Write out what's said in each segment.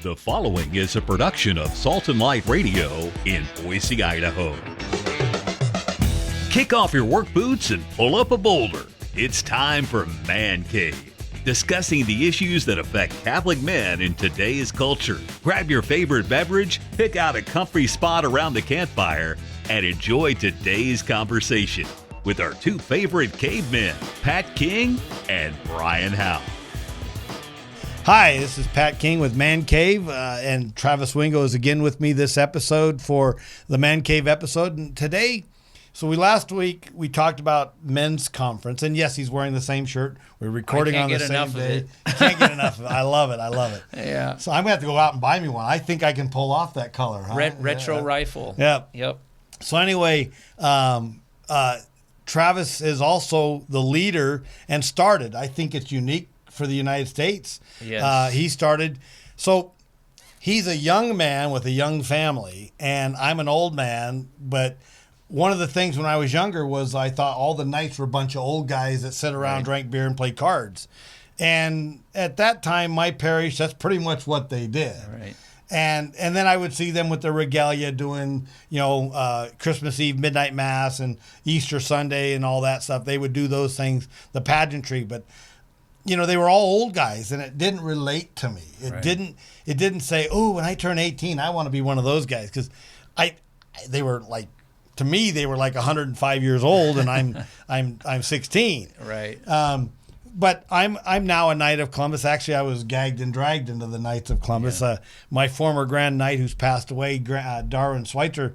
The following is a production of Salt and Light Radio in Boise, Idaho. Kick off your work boots and pull up a boulder. It's time for Man Cave, discussing the issues that affect Catholic men in today's culture. Grab your favorite beverage, pick out a comfy spot around the campfire, and enjoy today's conversation with our two favorite cavemen, Pat King and Brian Howe. Hi, this is Pat King with Man Cave, and Travis Wingo is again with me this episode for the Man Cave episode. And today, last week we talked about men's conference, and yes, he's wearing the same shirt. We're recording on the same day. Can't get enough of it. I love it. Yeah. So I'm gonna have to go out and buy me one. I think I can pull off that color. Huh? Retro rifle. Yep. So anyway, Travis is also the leader and started. I think it's unique for the United States. Yes. He started. So he's a young man with a young family, and I'm an old man. But one of the things when I was younger was I thought all the nights were a bunch of old guys that sit around, drank beer, and played cards. And at that time, my parish, that's pretty much what they did. Right. And then I would see them with their regalia doing, Christmas Eve midnight mass and Easter Sunday and all that stuff. They would do those things, the pageantry, but they were all old guys, and it didn't relate to me. It didn't say, "Oh, when I turn 18, I want to be one of those guys," because they were like, to me, they were like 105 years old, and I'm 16. Right. But I'm now a Knight of Columbus. Actually, I was gagged and dragged into the Knights of Columbus. Yeah. My former Grand Knight, who's passed away, Darwin Schweitzer,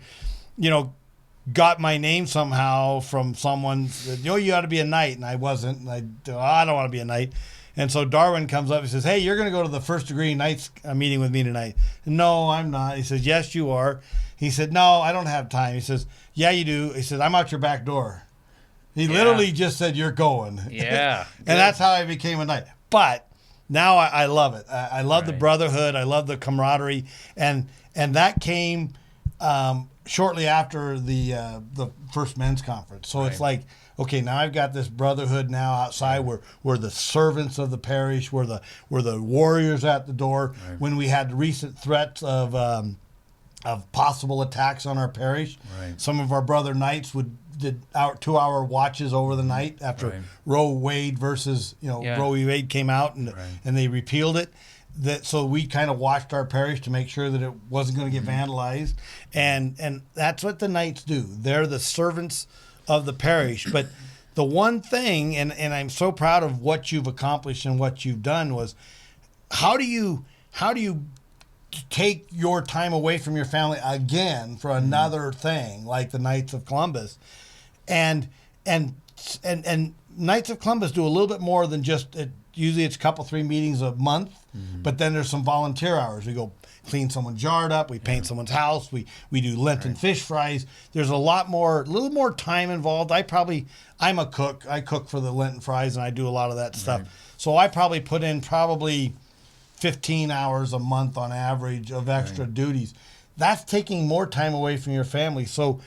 got my name somehow from someone. Said, you ought to be a knight, and I wasn't. And I don't want to be a knight. And so Darwin comes up and says, "Hey, you're going to go to the first degree knights meeting with me tonight." "No, I'm not." He says, "Yes, you are." He said, "No, I don't have time." He says, "Yeah, you do." He says, "I'm out your back door." He literally just said, "You're going." Yeah. And that's how I became a knight. But now I love it. I love the brotherhood. I love the camaraderie. And that came shortly after the first men's conference. So it's like, okay, now I've got this brotherhood now outside. We're the servants of the parish. We're the warriors at the door. Right. When we had recent threats of possible attacks on our parish, some of our brother knights did 2-hour watches over the night after Roe Wade versus Roe v. Wade came out and they repealed it. So we kind of watched our parish to make sure that it wasn't going to get vandalized, and that's what the knights do. They're the servants of the parish. But the one thing, and I'm so proud of what you've accomplished and what you've done, was how do you take your time away from your family again for another thing like the Knights of Columbus, and Knights of Columbus do a little bit more than just it. Usually it's a couple, 3 meetings a month, but then there's some volunteer hours. We go clean someone's yard up, we paint someone's house, we do Lenten fish fries. There's a little more time involved. I'm a cook. I cook for the Lenten fries, and I do a lot of that stuff. So I probably put in 15 hours a month on average of extra duties. That's taking more time away from your family. So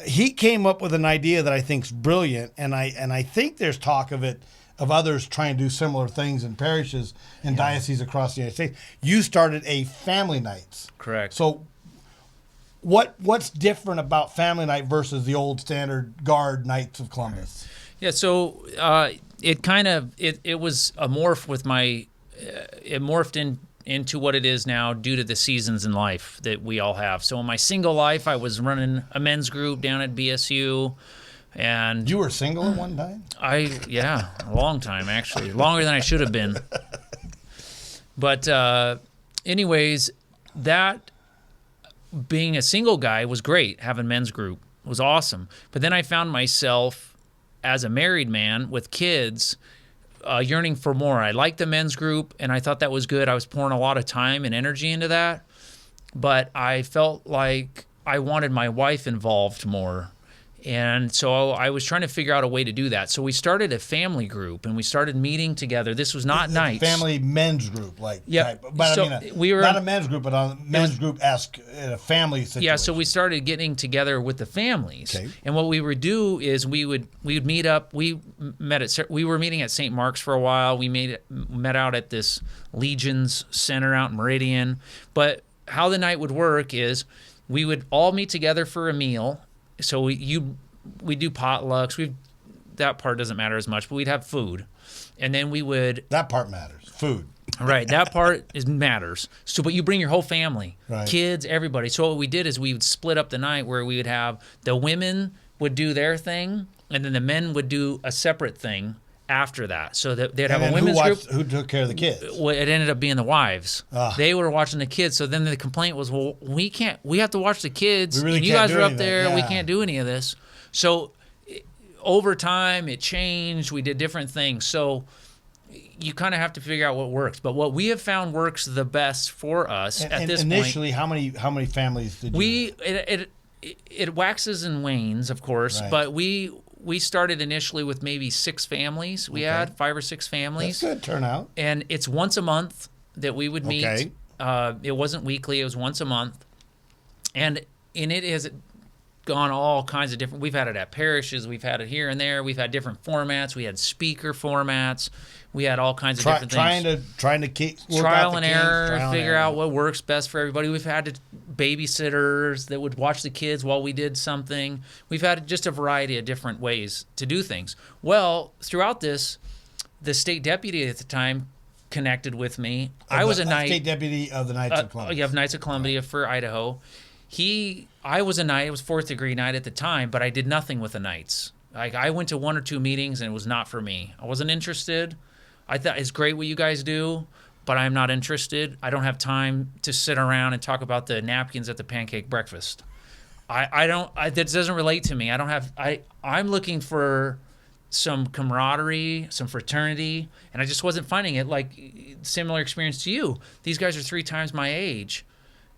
he came up with an idea that I think is brilliant, and I think there's talk of others trying to do similar things in parishes and dioceses across the United States. You started a family nights. Correct. So what's different about family night versus the old standard guard Knights of Columbus? Yeah, so it was a morph with it morphed into what it is now due to the seasons in life that we all have. So in my single life, I was running a men's group down at BSU. And you were single at one time? A long time, actually. Longer than I should have been. But anyways, that being a single guy was great. Having men's group was awesome. But then I found myself as a married man with kids yearning for more. I liked the men's group, and I thought that was good. I was pouring a lot of time and energy into that. But I felt like I wanted my wife involved more And so I was trying to figure out a way to do that. So we started a family group, and we started meeting together. This was not nights. Family men's group, like. Yeah. But So I mean, we were not a men's group, but a men's group-esque in a family situation. Yeah, so we started getting together with the families. Okay. And what we would do is we would meet up. We were meeting at St. Mark's for a while. We met out at this Legions Center out in Meridian. But how the night would work is we would all meet together for a meal. So we do potlucks. That part doesn't matter as much, but we'd have food, and then we would. That part matters. Food. Right, that part matters. So, but you bring your whole family, right. Kids, everybody. So what we did is we would split up the night where we would have the women would do their thing, and then the men would do a separate thing after that. So that they'd have a women's group. Who took care of the kids? Well, it ended up being the wives. They were watching the kids. So then the complaint was, well, we have to watch the kids. We really and you can't guys do are up anything. there. Yeah. We can't do any of this. So over time, it changed. We did different things. So you kind of have to figure out what works. But what we have found works the best for us at this point. Initially, how many families did you have? It waxes and wanes, of course, right. But we started initially with maybe 6 families. We had 5 or 6 families. That's good turnout. And it's once a month that we would meet. Okay. It wasn't weekly. It was once a month. And it has gone all kinds of different. We've had it at parishes. We've had it here and there. We've had different formats. We had speaker formats. We had all kinds of different things. Trying to keep trial and error, figure out what works best for everybody. We've had babysitters that would watch the kids while we did something. We've had just a variety of different ways to do things. Well, throughout this, the state deputy at the time connected with me. I was a state deputy of the Knights of Columbia. You have Knights of Columbia for Idaho. I was a knight. It was 4th degree knight at the time, but I did nothing with the knights. I went to 1 or 2 meetings, and it was not for me. I wasn't interested. I thought it's great what you guys do, but I'm not interested. I don't have time to sit around and talk about the napkins at the pancake breakfast. That doesn't relate to me. I'm looking for some camaraderie, some fraternity, and I just wasn't finding it. Like, similar experience to you. These guys are 3 times my age,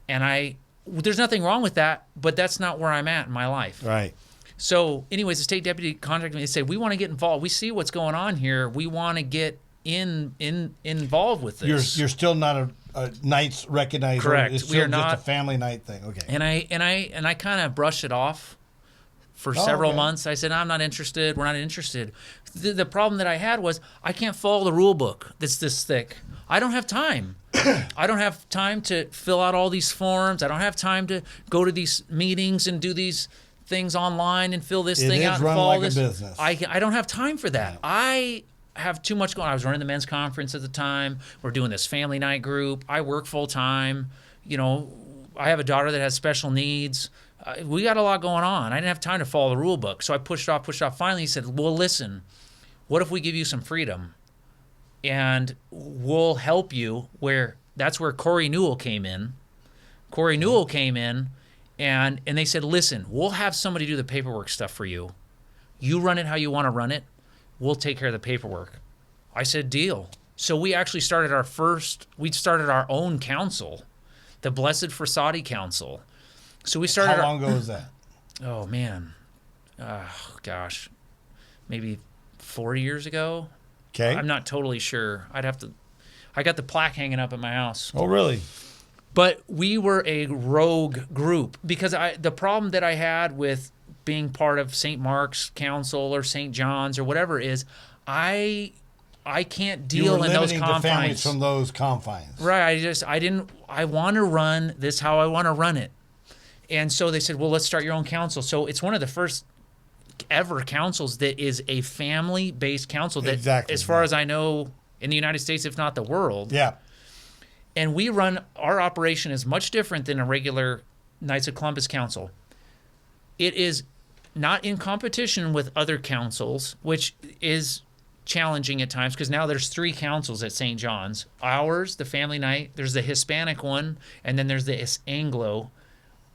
and there's nothing wrong with that, but that's not where I'm at in my life. Right. So anyways, the state deputy contacted me and said, we want to get involved. We see what's going on here. We want to get involved with this. You're still not a Knights recognized. Correct. It's still just a family night thing. Okay. And I kind of brushed it off for several months. I said, I'm not interested. We're not interested. The problem that I had was I can't follow the rule book that's this thick. I don't have time. I don't have time to fill out all these forms. I don't have time to go to these meetings and do these things online and fill this thing out and follow this. Business. I don't have time for that. Yeah. I have too much going on. I was running the men's conference at the time. We're doing this family night group. I work full time. I have a daughter that has special needs. We got a lot going on. I didn't have time to follow the rule book. So I pushed off. Finally, he said, well, listen, what if we give you some freedom? And we'll help you. That's where Corey Newell came in. And they said, listen, we'll have somebody do the paperwork stuff for you. You run it how you want to run it. We'll take care of the paperwork. I said, deal. So we actually started our own council, the Blessed Forsadi Council. So we started. How long ago was that? Oh, man. Gosh. Maybe 4 years ago. Okay. I'm not totally sure. I got the plaque hanging up at my house. Oh, really? But we were a rogue group because the problem that I had with being part of St. Mark's Council or St. John's or whatever is I can't deal in those confines. You were limiting the families from those confines. Right. I want to run this how I want to run it. And so they said, well, let's start your own council. So it's one of the first ever councils that is a family-based council that, as far as I know, in the United States, if not the world. Yeah. And our operation is much different than a regular Knights of Columbus council. It is not in competition with other councils, which is challenging at times because now there's 3 councils at St. John's. Ours, the family night, there's the Hispanic one, and then there's the Anglo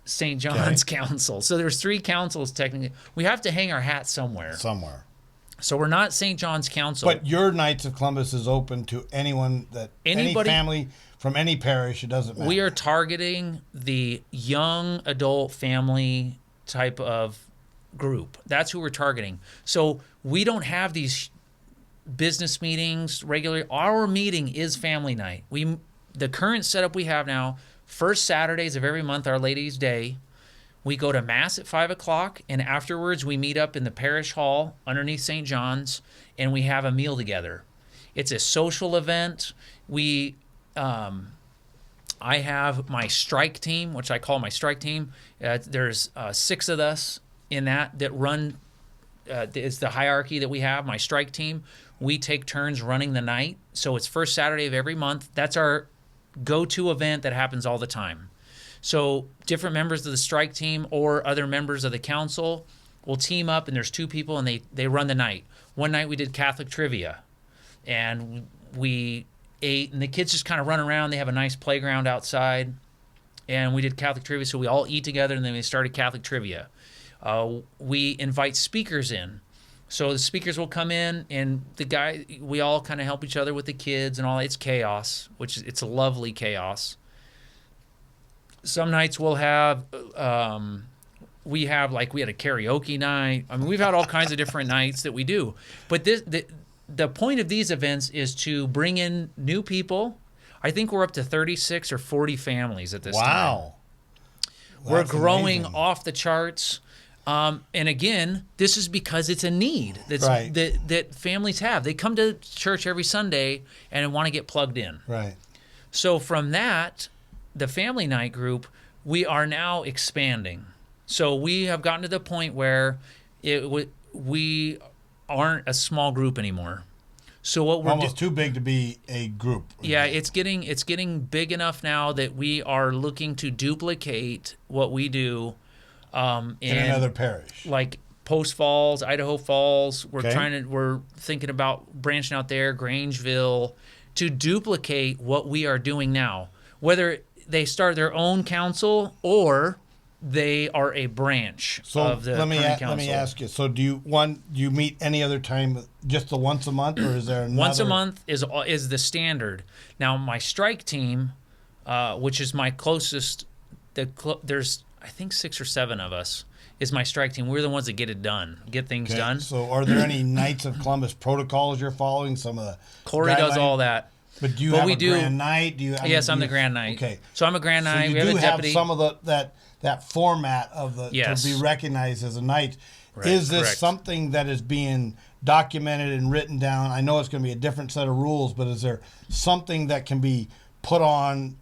St. John's Council. So there's 3 councils technically. We have to hang our hat somewhere. So we're not St. John's Council. But your Knights of Columbus is open to any family from any parish. It doesn't matter. We are targeting the young adult family type of group. That's who we're targeting. So we don't have these business meetings regularly. Our meeting is family night. The current setup we have now, first Saturdays of every month, Our Lady's Day, we go to Mass at 5 o'clock, and afterwards we meet up in the parish hall underneath St. John's, and we have a meal together. It's a social event. I have my strike team, which I call my strike team. There's 6 of us in that run. It's the hierarchy that we have, my strike team. We take turns running the night. So it's first Saturday of every month. That's our go-to event that happens all the time. So different members of the strike team or other members of the council will team up, and there's 2 people, and they run the night. One night we did Catholic trivia, and we ate, and the kids just kind of run around. They have a nice playground outside, and we did Catholic trivia, so we all eat together, and then we started Catholic trivia. We invite speakers in. So the speakers will come in, and we all kind of help each other with the kids and all. It's chaos, it's a lovely chaos. Some nights we'll have, we had a karaoke night. I mean, we've had all kinds of different nights that we do. But the point of these events is to bring in new people. I think we're up to 36 or 40 families at this time. Wow. We're growing off the charts. And again, this is because it's a need that families have. They come to church every Sunday and want to get plugged in. Right. So from that, the family night group, we are now expanding. So we have gotten to the point where we aren't a small group anymore. So what we're almost too big to be a group. Yeah, it's getting big enough now that we are looking to duplicate what we do in another parish, like Post Falls, Idaho Falls. We're thinking about branching out there, Grangeville, to duplicate what we are doing now. Whether they start their own council or they are a branch of the current council. Let me ask you. So do you meet any other time, just the once a month, or is there another? Once a month is the standard. Now my strike team, which is my closest, there's I think 6 or 7 of us, is my strike team. We're the ones that get it done, get things done. So are there any Knights of Columbus protocols you're following? Some of the Corey does all that. But do you have a grand night? Yes, I'm the grand night. Okay. So I'm a grand night. So you we have a deputy. Some of that format of to be recognized as a knight. Right, is this something that is being documented and written down? I know it's going to be a different set of rules, but is there something that can be put on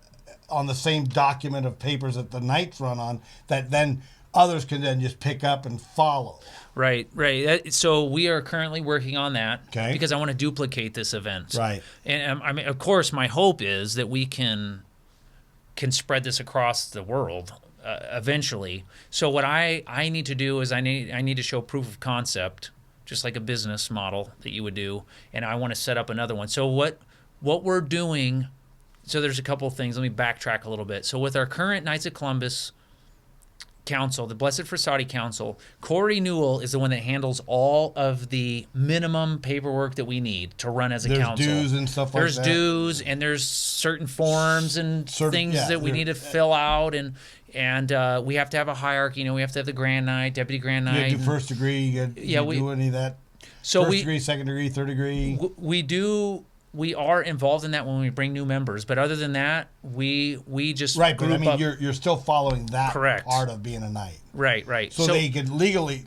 the same document of papers that the knights run on that then others can then just pick up and follow? Right. So we are currently working on that because I want to duplicate this event. Right. And I mean, of course, my hope is that we can spread this across the world eventually. So what I need to do is I need to show proof of concept, just like a business model that you would do, and I want to set up another one. So what we're doing. So there's a couple of things. Let me backtrack a little bit. So with our current Knights of Columbus Council, the Blessed Frassati Council, Corey Newell is the one that handles all of the minimum paperwork that we need to run as a council. There's dues and stuff like that. There's dues, and there's certain forms and things that we need to fill out, and we have to have a hierarchy. We have to have the Grand Knight, Deputy Grand Knight. You do first degree. You do any of that? So first degree, second degree, third degree. We do. We are involved in that when we bring new members, but other than that, we just right. But I mean, you're still following that part of being a knight. Right. So they could literally,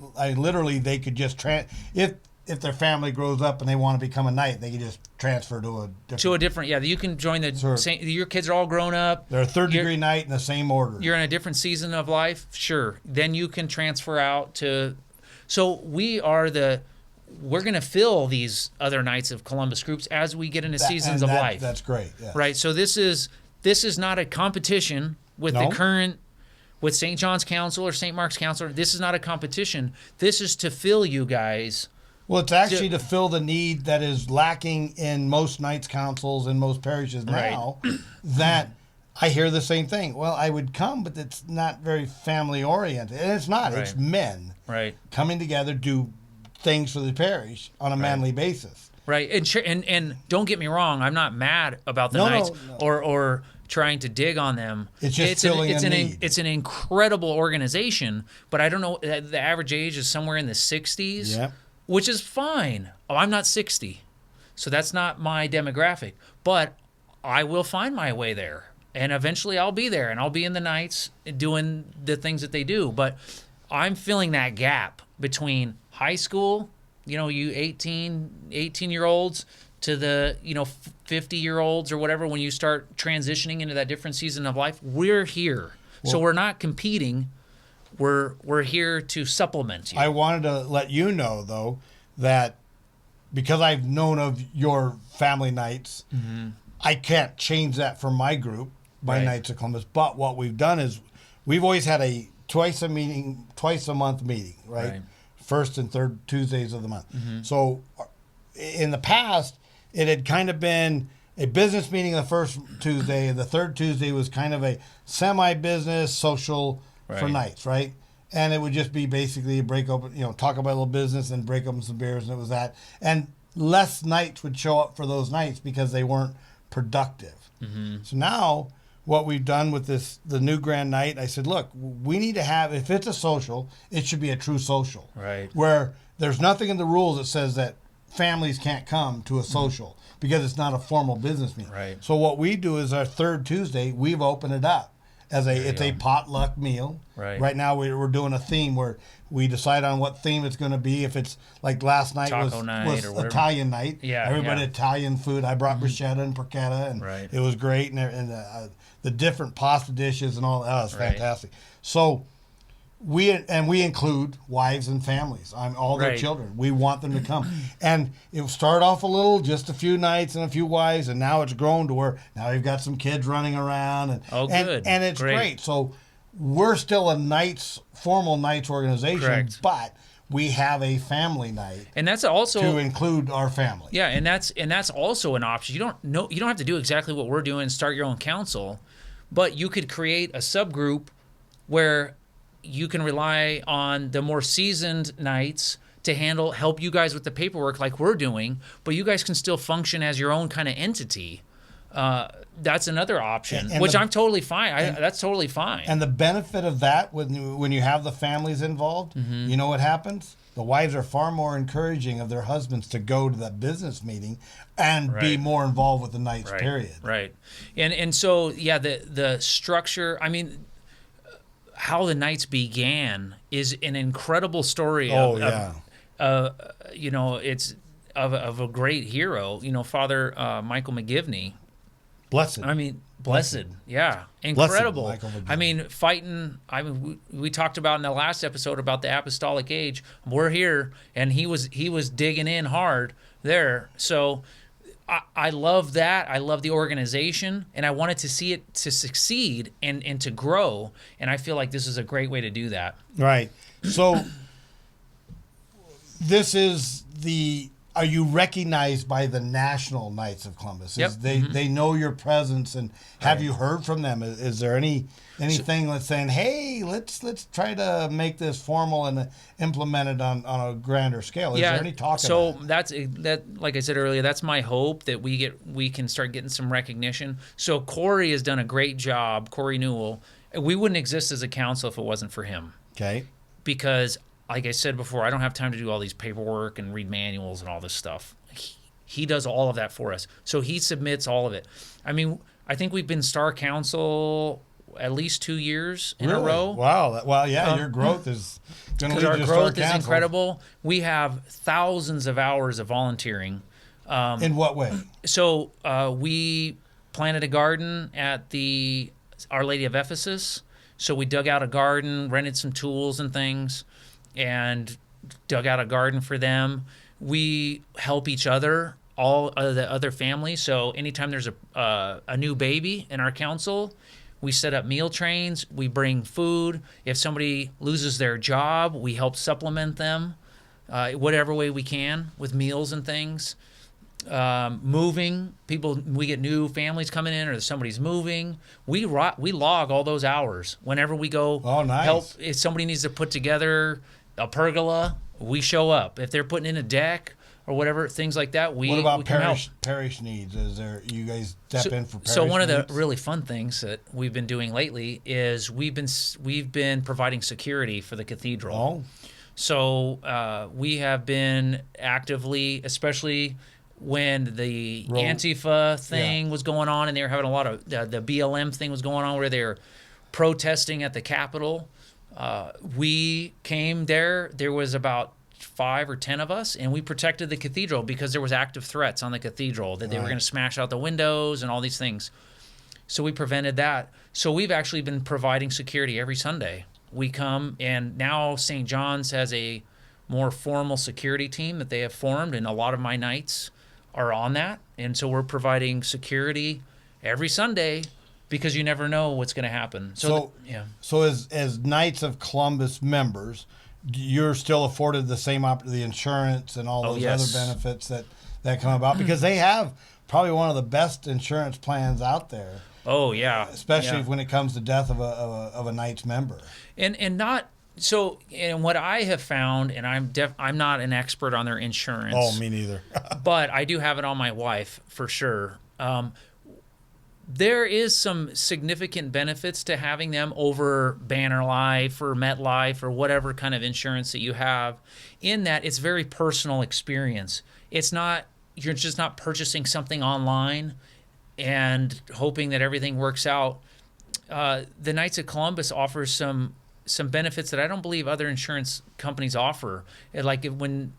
they could just if their family grows up and they want to become a knight, they could just transfer to a different. Yeah, you can join the same. Your kids are all grown up. They're a third degree knight in the same order. You're in a different season of life, sure. Then you can transfer out to. So we're going to fill these other Knights of Columbus groups as we get into seasons of life. That's great. Yeah. Right. So this is not a competition with the current, with St. John's Council or St. Mark's Council. This is not a competition. This is to fill you guys. Well, it's actually to fill the need that is lacking in most Knights Councils and most parishes now. Right. That I hear the same thing. Well, I would come, but it's not very family oriented. And it's not. Right. It's men coming together, do things for the parish on a manly basis. Right. And don't get me wrong, I'm not mad about the Knights or trying to dig on them. It's just filling a need. It's an incredible organization, but I don't know, the average age is somewhere in the 60s, Yep. which is fine. Oh, I'm not 60, so that's not my demographic, but I will find my way there. And eventually I'll be there, and I'll be in the nights doing the things that they do. But I'm filling that gap between high school, you 18-year-olds, to the 50-year-olds or whatever. When you start transitioning into that different season of life, we're here. So we're not competing. We're here to supplement you. I wanted to let you know, though, that because I've known of your family nights, I can't change that for my group, my Knights of Columbus. But what we've done is we've always had a twice a month meeting, right? First and third Tuesdays of the month. So in the past, it had kind of been a business meeting the first Tuesday, and the third Tuesday was kind of a semi-business social for nights, right? And it would just be basically break open, talk about a little business and break open some beers, and it was that. And less nights would show up for those nights because they weren't productive. So now what we've done with the new Grand Night, I said, look, we need to have, if it's a social, it should be a true social. Right. Where there's nothing in the rules that says that families can't come to a social because it's not a formal business meeting. Right. So what we do is our third Tuesday, we've opened it up as a potluck meal. Right now we're doing a theme where we decide on what theme it's going to be. If it's like last night was Italian night. Yeah. Everybody Italian food. I brought bruschetta and porchetta, and it was great. And the different pasta dishes and all that was fantastic. So we include wives and families. All their children. We want them to come. And it started off a little, just a few nights and a few wives, and now it's grown to where now you've got some kids running around. And it's great. So we're still a formal nights organization, but we have a family night. And that's also to include our family. Yeah, and that's also an option. You don't have to do exactly what we're doing, start your own council, but you could create a subgroup where you can rely on the more seasoned nights to help you guys with the paperwork like we're doing, but you guys can still function as your own kind of entity. That's another option, which I'm totally fine. That's totally fine. And the benefit of that, when you have the families involved, you know what happens? The wives are far more encouraging of their husbands to go to that business meeting and be more involved with the nights, period. Right. And so, the structure, I mean, how the Knights began is an incredible story. It's of a great hero. Father Michael McGivney. Blessed. I mean, blessed. Yeah, incredible. Blessed Michael McGivney. I mean, fighting. I mean, we talked about in the last episode about the apostolic age. We're here, and he was digging in hard there. So I love that. I love the organization, and I wanted to see it to succeed and to grow. And I feel like this is a great way to do that. Right. So this is are you recognized by the National Knights of Columbus? Yep. They know your presence, and have you heard from them? Is there anything that's saying, hey, let's try to make this formal and implement it on a grander scale? Is there any talk about it? That's like I said earlier, that's my hope that we can start getting some recognition. So Corey has done a great job, Corey Newell. We wouldn't exist as a council if it wasn't for him. Okay. Because like I said before, I don't have time to do all these paperwork and read manuals and all this stuff. He does all of that for us. So he submits all of it. I mean, I think we've been Star Council at least 2 years in a row. Wow. Well, yeah, your growth is going to lead our to growth Star is Council. Incredible. We have thousands of hours of volunteering. In what way? So we planted a garden at the Our Lady of Ephesus. So we dug out a garden, rented some tools and things, and dug out a garden for them. We help each other, all of the other families. So anytime there's a new baby in our council, we set up meal trains. We bring food. If somebody loses their job, we help supplement them, whatever way we can with meals and things. Moving people, we get new families coming in, or somebody's moving. We log all those hours whenever we go. Oh, nice. Help if somebody needs to put together a pergola. We show up. If they're putting in a deck or whatever, things like that. What about parish needs? Is there, you guys step in for parish So one needs? of the really fun things that we've been doing lately is we've been providing security for the cathedral. Oh. So we have been actively, especially when the Antifa thing was going on, and they were having a lot of the BLM thing was going on, where they were protesting at the Capitol. We came there. There was about 5 or 10 of us, and we protected the cathedral because there was active threats on the cathedral that they were going to smash out the windows and all these things. So we prevented that. So we've actually been providing security every Sunday. We come, and now St. John's has a more formal security team that they have formed, and a lot of my nights are on that. And so we're providing security every Sunday because you never know what's going to happen. So as Knights of Columbus members, you're still afforded the same the insurance and all those other benefits that come about, because they have probably one of the best insurance plans out there. Oh yeah, especially when it comes to death of a Knights member. And what I have found, and I'm not an expert on their insurance. Oh, me neither. But I do have it on my wife for sure. There is some significant benefits to having them over Banner Life or MetLife or whatever kind of insurance that you have, in that it's very personal experience. It's not, you're just not purchasing something online and hoping that everything works out. The Knights of Columbus offers some benefits that I don't believe other insurance companies offer. Like when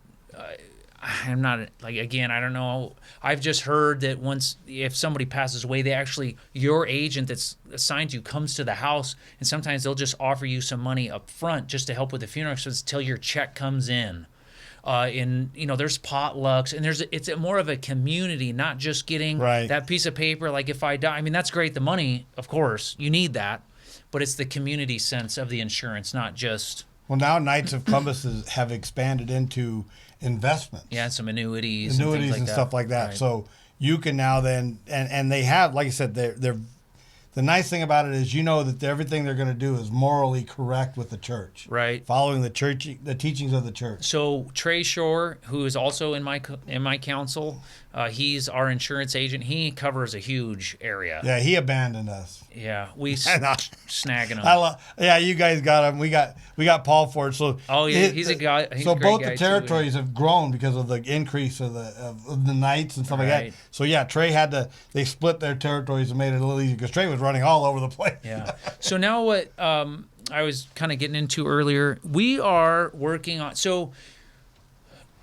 I'm not, like, again, I don't know. I've just heard that if somebody passes away, they actually, your agent that's assigned you comes to the house, and sometimes they'll just offer you some money up front just to help with the funeral expenses till your check comes in. There's potlucks, and it's more of a community, not just getting that piece of paper. Like, if I die, I mean, that's great. The money, of course, you need that, but it's the community sense of the insurance, not just. Well, now Knights of Columbus have expanded into investments. Yeah, some annuities and things like and that. Stuff like that. Right. So you can now then, and they have, like I said, they're the nice thing about it is that everything they're going to do is morally correct with the church. Right. Following the teachings of the church. So Trey Shore, who is also in my council, he's our insurance agent. He covers a huge area. Yeah, he abandoned us. Yeah, we snagging him. You guys got him. We got Paul Ford. So he's a guy. He's so a great both guy the territories have grown because of the increase of the Knights and stuff like that. So Trey they split their territories and made it a little easier because Trey was running all over the place. Yeah. So now what I was kind of getting into earlier, we are working on, so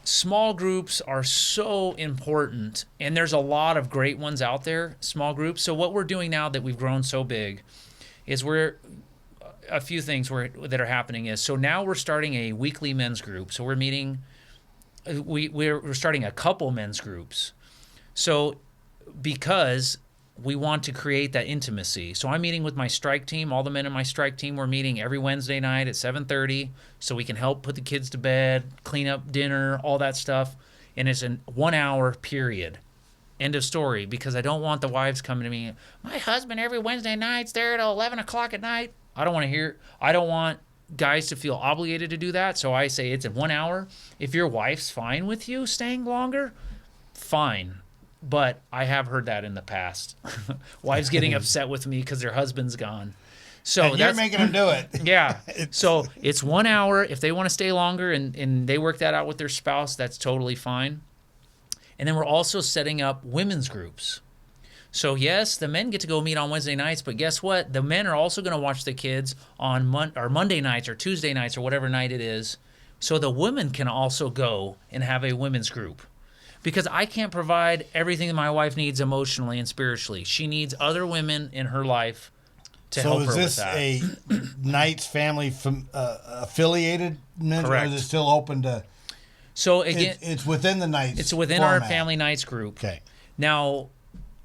small groups are so important, and there's a lot of great ones out there, small groups. So what we're doing now that we've grown so big is a few things that are happening is, so now we're starting a weekly men's group. So we're meeting, we're starting a couple men's groups. So because we want to create that intimacy. So I'm meeting with my strike team, all the men in my strike team. We're meeting every Wednesday night at 7:30 so we can help put the kids to bed, clean up dinner, all that stuff. And it's a 1 hour period. End of story. Because I don't want the wives coming to me, my husband every Wednesday night's there at 11 o'clock at night. I don't want guys to feel obligated to do that. So I say it's in 1 hour. If your wife's fine with you staying longer, fine. But I have heard that in the past. Wives getting upset with me because their husband's gone. So and you're making them do it. Yeah. So it's 1 hour. If they want to stay longer and they work that out with their spouse, that's totally fine. And then we're also setting up women's groups. So yes, the men get to go meet on Wednesday nights, but guess what? The men are also going to watch the kids on Monday nights or Tuesday nights or whatever night it is. So the women can also go and have a women's group. Because I can't provide everything that my wife needs emotionally and spiritually. She needs other women in her life to help her with that. So is this a Knights family affiliated men? Correct. Or is it still open to... So again... It's within the Knights It's within format. our family Knights group. Okay. Now,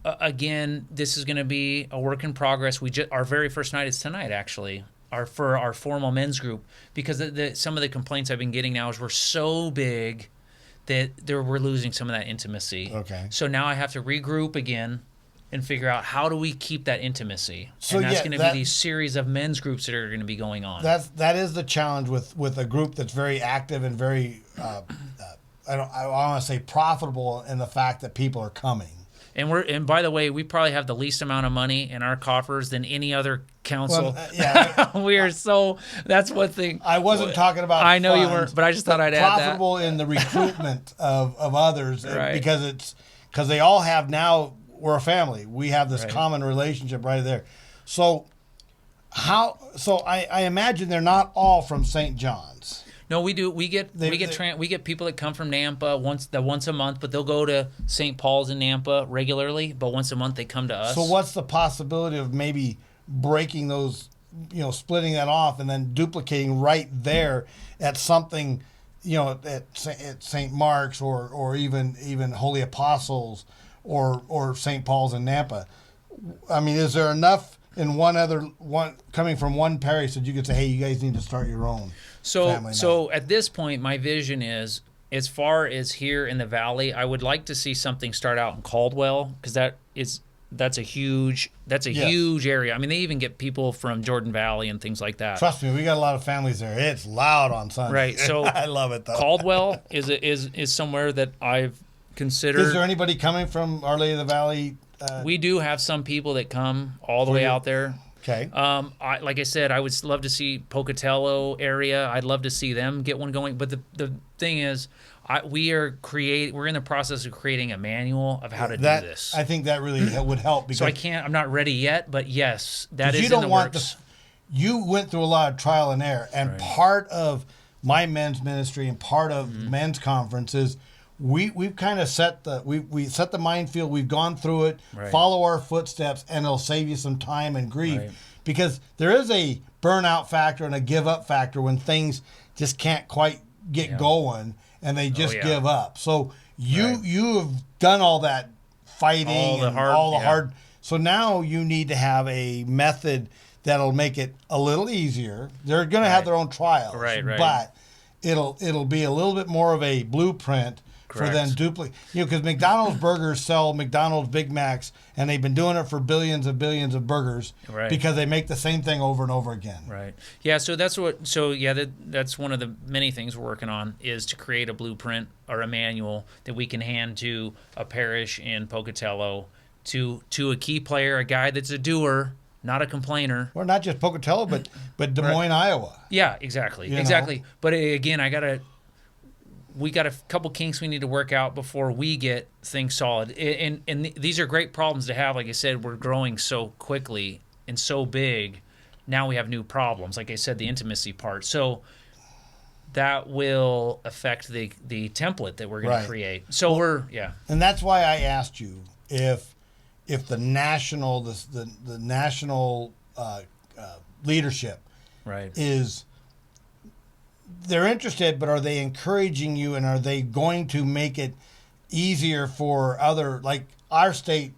again, this is going to be a work in progress. Our very first night is tonight, actually, for our formal men's group. Because some of the complaints I've been getting now is we're so big that we're losing some of that intimacy. Okay. So now I have to regroup again and figure out how do we keep that intimacy. So and that's going to be these series of men's groups that are going to be going on. That is the challenge with a group that's very active and very I want to say profitable in the fact that people are coming. And by the way, we probably have the least amount of money in our coffers than any other council. Well, yeah. We are that's one thing. I wasn't talking about I know you funds, weren't, but I just thought I'd add that. Profitable in the recruitment of others Right. because they all have now, we're a family. We have this Right. common relationship right there. So I imagine they're not all from St. John's. No, we do. We get people that come from Nampa once a month, but they'll go to St. Paul's in Nampa regularly. But once a month they come to us. So what's the possibility of maybe breaking those, splitting that off and then duplicating right there at something, at St. Mark's or even Holy Apostles or St. Paul's in Nampa? I mean, is there enough in one coming from one parish that you could say, hey, you guys need to start your own? So at this point, my vision is, as far as here in the valley, I would like to see something start out in Caldwell, because that's a huge area. I mean, they even get people from Jordan Valley and things like that. Trust me, we got a lot of families there. It's loud on Sunday. Right. So I love it though. Caldwell is somewhere that I've considered. Is there anybody coming from Our Lady of the Valley? We do have some people that come all the way out there. Okay. Like I said, I would love to see Pocatello area. I'd love to see them get one going. But the thing is, we're in the process of creating a manual of how to do this. I think that really would help. Because so I'm not ready yet, but yes, that is in the works. You went through a lot of trial and error, and Right. part of my men's ministry and part of men's conference is we've kind of set the minefield. We've gone through it. Right. Follow our footsteps, and it'll save you some time and grief. Right. Because there is a burnout factor and a give up factor when things just can't quite get going and they just give up. So you have done all that fighting hard. So now you need to have a method that'll make it a little easier. They're going to have their own trials, but it'll be a little bit more of a blueprint for them duplicate. Because McDonald's burgers sell McDonald's Big Macs, and they've been doing it for billions and billions of burgers because they make the same thing over and over again. Right. Yeah. So that's that's one of the many things we're working on, is to create a blueprint or a manual that we can hand to a parish in Pocatello, to a key player, a guy that's a doer, not a complainer. Well, not just Pocatello, but Des Moines, Iowa. Yeah, exactly. But again, we got a couple kinks we need to work out before we get things solid. And these are great problems to have. Like I said, we're growing so quickly and so big. Now we have new problems. Like I said, the intimacy part. So that will affect the template that we're going to create. So And that's why I asked you if the national leadership is, they're interested, but are they encouraging you, and are they going to make it easier for other, like our state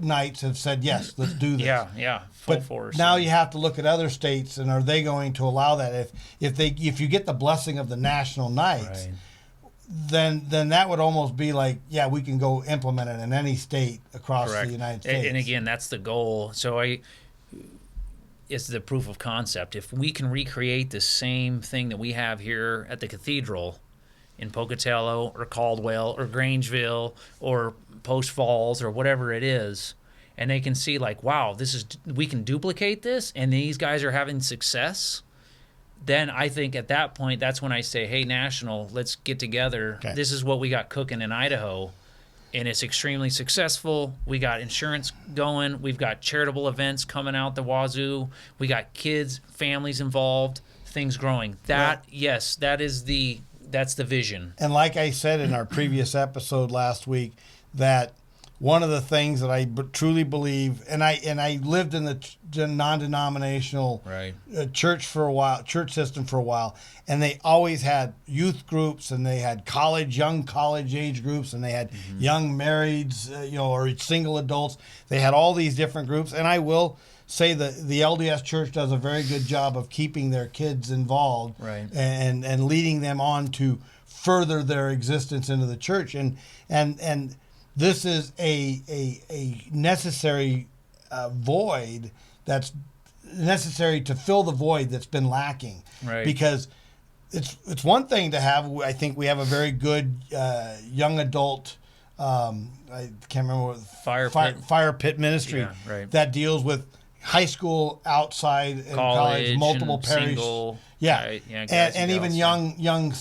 knights have said, yes, let's do this. Full force. Now you have to look at other states, and are they going to allow that? If you get the blessing of the national knights, then that would almost be like, we can go implement it in any state across the United States. And again, that's the goal. So it's the proof of concept. If we can recreate the same thing that we have here at the Cathedral in Pocatello or Caldwell or Grangeville or Post Falls or whatever it is, and they can see like, wow, we can duplicate this, and these guys are having success, then I think at that point, that's when I say, hey, national, let's get together. Okay. This is what we got cooking in Idaho. And it's extremely successful. We got insurance going. We've got charitable events coming out the wazoo. We got kids, families involved, things growing. That's the vision. And like I said in our previous episode last week, that one of the things that I truly believe, and I lived in the non-denominational church system for a while, and they always had youth groups, and they had young college age groups, and they had young marrieds, or single adults. They had all these different groups, and I will say that the LDS Church does a very good job of keeping their kids involved and leading them on to further their existence into the church, and this is a necessary void that's necessary to fill the void that's been lacking. Right. Because it's one thing to have. I think we have a very good young adult. I can't remember what fire pit ministry that deals with high school, outside, and college, multiple parish. And even young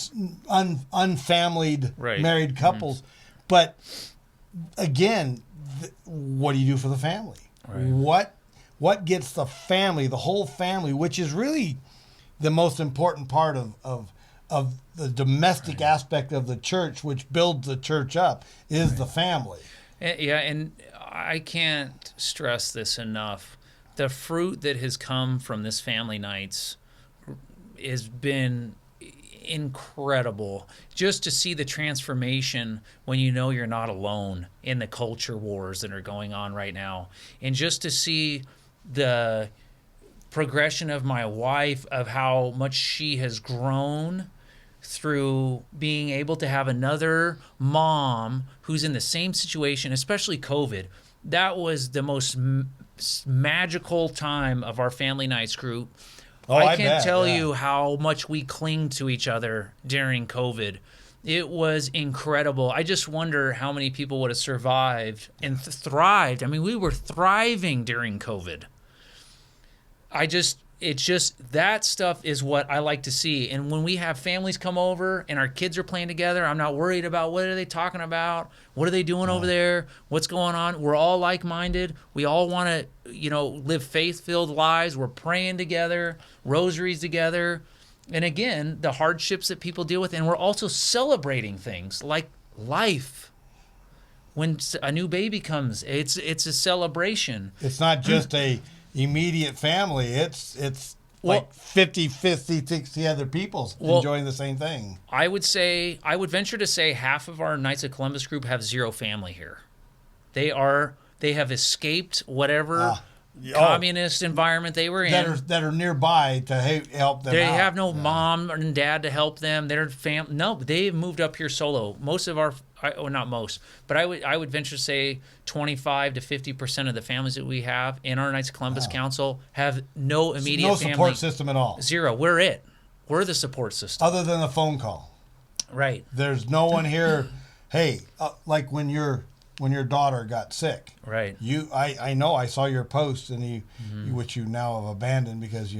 unfamilied married couples. But again, what do you do for the family? What gets the family, the whole family, which is really the most important part of the domestic aspect of the church, which builds the church up, is the family. Yeah, and I can't stress this enough. The fruit that has come from this family nights has been incredible. Just to see the transformation when you know you're not alone in the culture wars that are going on right now, and just to see the progression of my wife, of how much she has grown through being able to have another mom who's in the same situation, especially COVID. That was the most magical time of our family nights group. I can't tell you how much we cling to each other during COVID. It was incredible. I just wonder how many people would have survived and thrived. I mean, we were thriving during COVID. It's just that stuff is what I like to see. And when we have families come over and our kids are playing together, I'm not worried about what are they talking about, what are they doing over there, what's going on. We're all like-minded. We all want to, live faith-filled lives. We're praying together, rosaries together. And again, the hardships that people deal with. And we're also celebrating things like life. When a new baby comes, it's a celebration. It's not just a immediate family. It's like 50, 60 other people enjoying the same thing. I would venture to say half of our Knights of Columbus group have zero family here. They have escaped whatever communist environment they were in. That are nearby to help them. They have no mom and dad to help them. No, they've moved up here solo. Most of our, not most, but I would venture to say 25 to 50% of the families that we have in our Knights of Columbus Council have no immediate family. No support system at all. Zero. We're it. We're the support system. Other than a phone call. Right. There's no one here. Hey, like when your daughter got sick. Right. I know I saw your post and which you now have abandoned because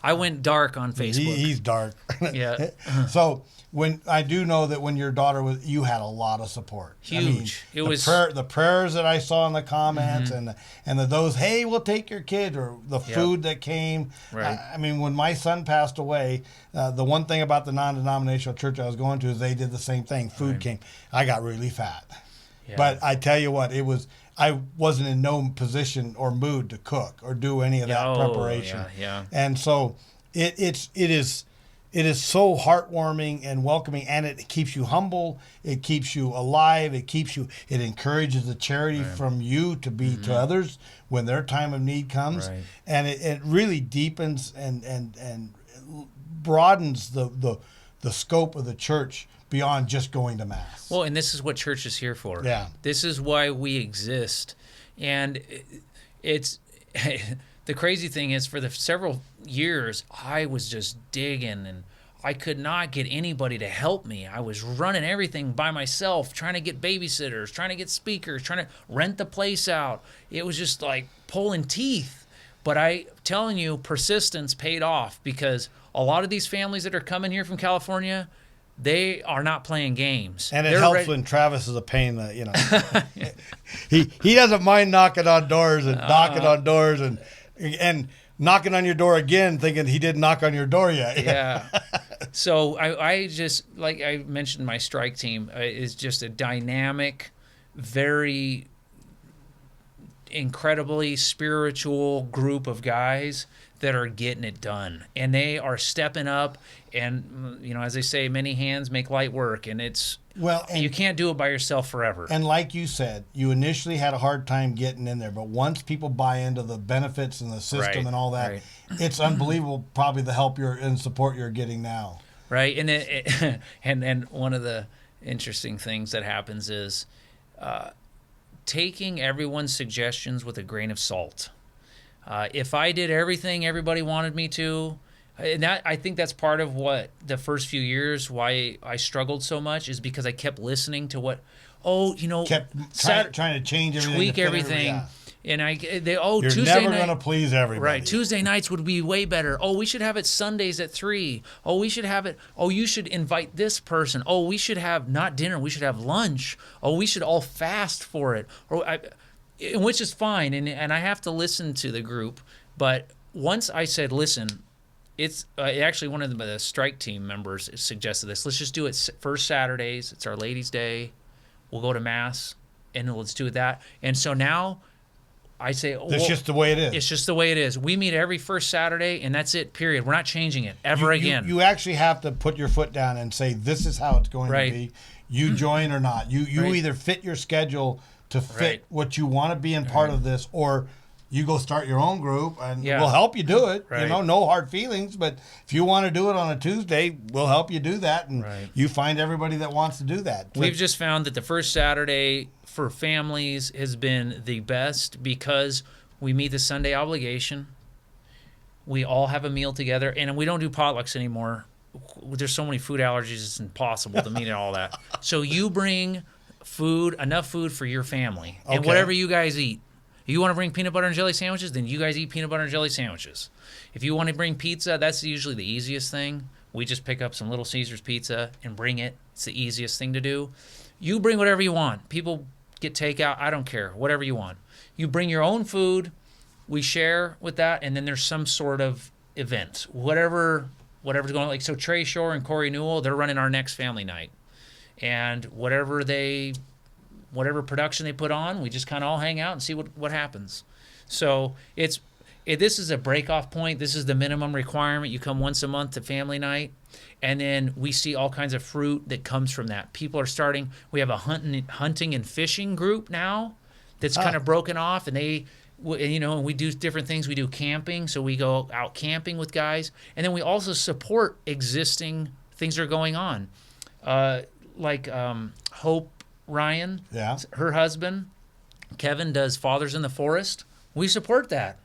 I went dark on Facebook. He's dark. Yeah. So when I do know that when your daughter you had a lot of support. Huge. I mean, the prayers that I saw in the comments and those, hey, we'll take your kid, or the food that came. Right. I mean, when my son passed away, the one thing about the non-denominational church I was going to is they did the same thing. Food came. I got really fat. Yeah. But I tell you what, I wasn't in no position or mood to cook or do any of that preparation. Yeah. And so it is so heartwarming and welcoming, and it keeps you humble. It keeps you alive. It encourages the charity from you to be to others when their time of need comes. Right. And it really deepens and broadens the scope of the church beyond just going to Mass. Well, and this is what church is here for. Yeah. This is why we exist. And it's the crazy thing is, for the several years, I was just digging and I could not get anybody to help me. I was running everything by myself, trying to get babysitters, trying to get speakers, trying to rent the place out. It was just like pulling teeth. But I'm telling you, persistence paid off, because a lot of these families that are coming here from California, they are not playing games. And it helps when Travis is a pain that, he doesn't mind knocking on doors and and knocking on your door again, thinking he didn't knock on your door yet. Yeah. So I just, like I mentioned, my strike team is just a dynamic, very incredibly spiritual group of guys that are getting it done, and they are stepping up. And as they say, many hands make light work, and you can't do it by yourself forever. And like you said, you initially had a hard time getting in there, but once people buy into the benefits and the system and all that, it's unbelievable probably the help and support you're getting now. Right, and one of the interesting things that happens is taking everyone's suggestions with a grain of salt. If I did everything everybody wanted me to, And that, I think that's part of what the first few years, why I struggled so much, is because I kept listening to what, kept trying to change everything, tweak everything. Yeah. And You're Tuesday never night, going to please everybody. right? Tuesday nights would be way better. Oh, we should have it Sundays at 3. Oh, we should have it. Oh, you should invite this person. Oh, we should have not dinner. We should have lunch. Oh, we should all fast for it. Which is fine, and I have to listen to the group. But once I said, listen, it's actually one of the strike team members suggested this. Let's just do it first Saturdays. It's our Ladies' Day. We'll go to Mass, and let's do that. And so now I say, it's just the way it is. It's just the way it is. We meet every first Saturday, and that's it, period. We're not changing it ever again. You actually have to put your foot down and say, this is how it's going to be. You join or not. You either fit your schedule to fit what you want to be in part of this, or you go start your own group, and we'll help you do it. Right. No hard feelings. But if you want to do it on a Tuesday, we'll help you do that, and you find everybody that wants to do that. We've just found that the first Saturday for families has been the best because we meet the Sunday obligation. We all have a meal together, and we don't do potlucks anymore. There's so many food allergies, it's impossible to meet all that. So you bring enough food for your family, and whatever you guys eat. If you want to bring peanut butter and jelly sandwiches, then you guys eat peanut butter and jelly sandwiches. If you want to bring pizza, that's usually the easiest thing. We just pick up some Little Caesars pizza and bring it. It's the easiest thing to do. You bring whatever you want. People get takeout. I don't care. Whatever you want. You bring your own food. We share with that, and then there's some sort of event. Whatever's going on. Like, so Trey Shore and Corey Newell, they're running our next family night. And whatever production they put on, we just kind of all hang out and see what happens. So this is a break-off point. This is the minimum requirement. You come once a month to family night, and then we see all kinds of fruit that comes from that. People are starting. We have a hunting and fishing group now that's kind of broken off, and we do different things. We do camping, so we go out camping with guys, and then we also support existing things that are going on, like Hope Ryan, her husband, Kevin, does Fathers in the Forest. We support that.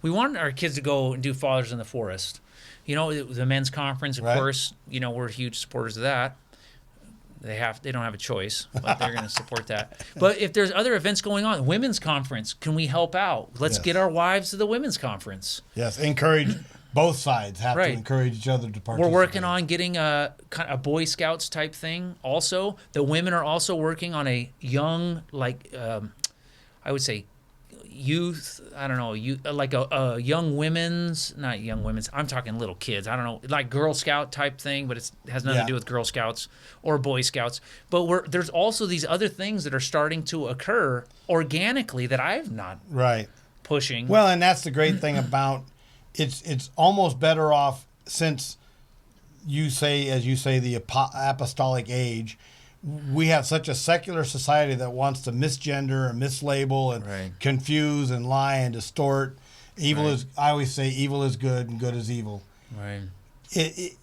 We want our kids to go and do Fathers in the Forest. The men's conference, of course, we're huge supporters of that. They don't have a choice, but they're going to support that. But if there's other events going on, women's conference, can we help out? Let's get our wives to the women's conference. Yes, encourage. Both sides have to encourage each other to participate. We're working on getting a Boy Scouts type thing also. The women are also working on a young, I would say, youth, I don't know, like a young women's, not young women's, I'm talking little kids, I don't know, like Girl Scout type thing, but it has nothing to do with Girl Scouts or Boy Scouts. But there's also these other things that are starting to occur organically that I've not pushing. Well, and that's the great thing about it's almost better off, since you say, as you say, the apostolic age. We have such a secular society that wants to misgender and mislabel and confuse and lie and distort. Evil is, I always say, evil is good and good is evil. Right.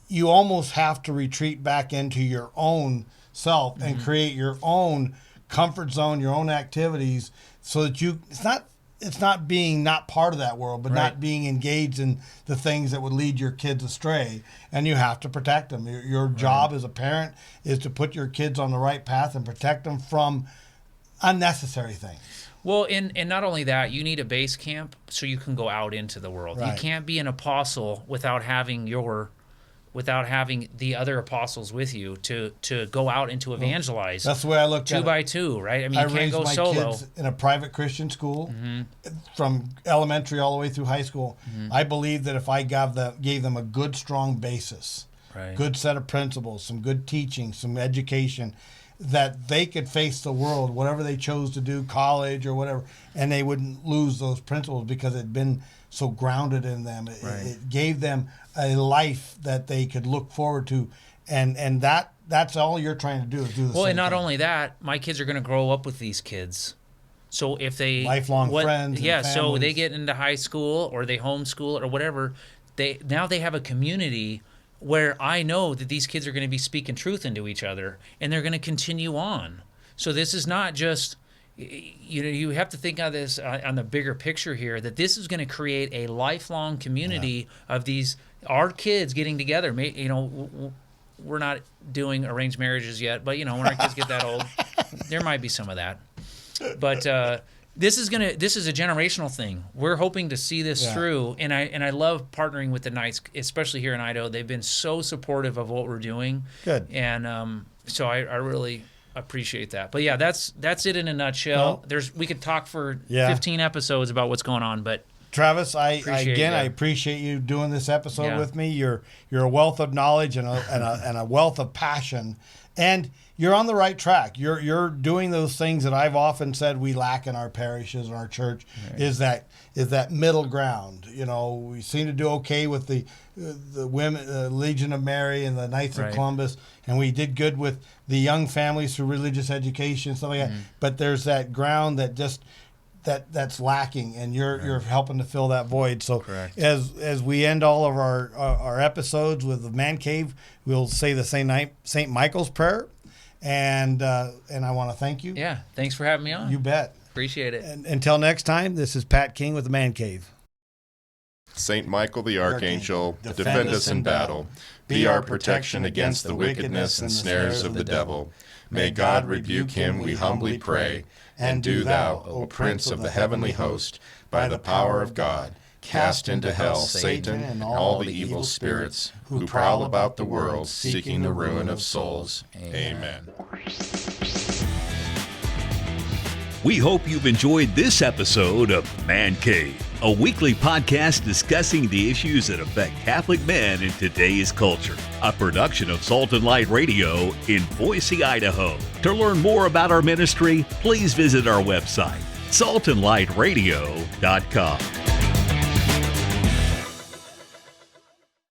You almost have to retreat back into your own self and create your own comfort zone, your own activities, so that it's not being not part of that world, but not being engaged in the things that would lead your kids astray. And you have to protect them. Your job as a parent is to put your kids on the right path and protect them from unnecessary things. Well, and not only that, you need a base camp so you can go out into the world. You can't be an apostle without having the other apostles with you to go out and to evangelize. That's the way I look at it. 2 by 2, right? I mean, you can't go solo. I raised my kids in a private Christian school from elementary all the way through high school. I believe that if I gave them a good, strong basis, good set of principles, some good teaching, some education, that they could face the world, whatever they chose to do, college or whatever, and they wouldn't lose those principles because it had been so grounded in them. It gave them a life that they could look forward to, and that's all you're trying to do is do the same and not thing. only that, my kids are going to grow up with these kids. So if they lifelong friends, yeah, and so they get into high school or they homeschool or whatever, they have a community where I know that these kids are going to be speaking truth into each other, and they're going to continue on. So this is not just, you have to think of this on the bigger picture here, that this is going to create a lifelong community of our kids getting together. We're not doing arranged marriages yet, but when our kids get that old, there might be some of that. But this is a generational thing. We're hoping to see this through, and I love partnering with the Knights, especially here in Idaho. They've been so supportive of what we're doing. Good. And so I really appreciate that. But yeah, that's it in a nutshell. We could talk for 15 episodes about what's going on, but Travis, I appreciate you doing this episode with me. You're a wealth of knowledge and a wealth of passion, and you're on the right track. You're doing those things that I've often said we lack in our parishes and our church. Right. Is that middle ground. We seem to do okay with the women, the Legion of Mary and the Knights of Columbus, and we did good with the young families through religious education, stuff like that. But there's that ground that just that's lacking, and you're helping to fill that void. So as we end all of our episodes with the Man Cave, we'll say the St. Michael's prayer, and I want to thank you. Yeah, thanks for having me on. You bet. Appreciate it. And until next time, this is Pat King with the Man Cave. Saint Michael the Archangel, defend us in battle. Be our protection against the wickedness and snares of the devil. May God rebuke him, we humbly pray. And do thou, O Prince of the heavenly host, by the power of God, cast into hell Satan and all the evil spirits who prowl about the world seeking the ruin of souls. Amen. We hope you've enjoyed this episode of Man Cave, a weekly podcast discussing the issues that affect Catholic men in today's culture. A production of Salt and Light Radio in Boise, Idaho. To learn more about our ministry, please visit our website, saltandlightradio.com.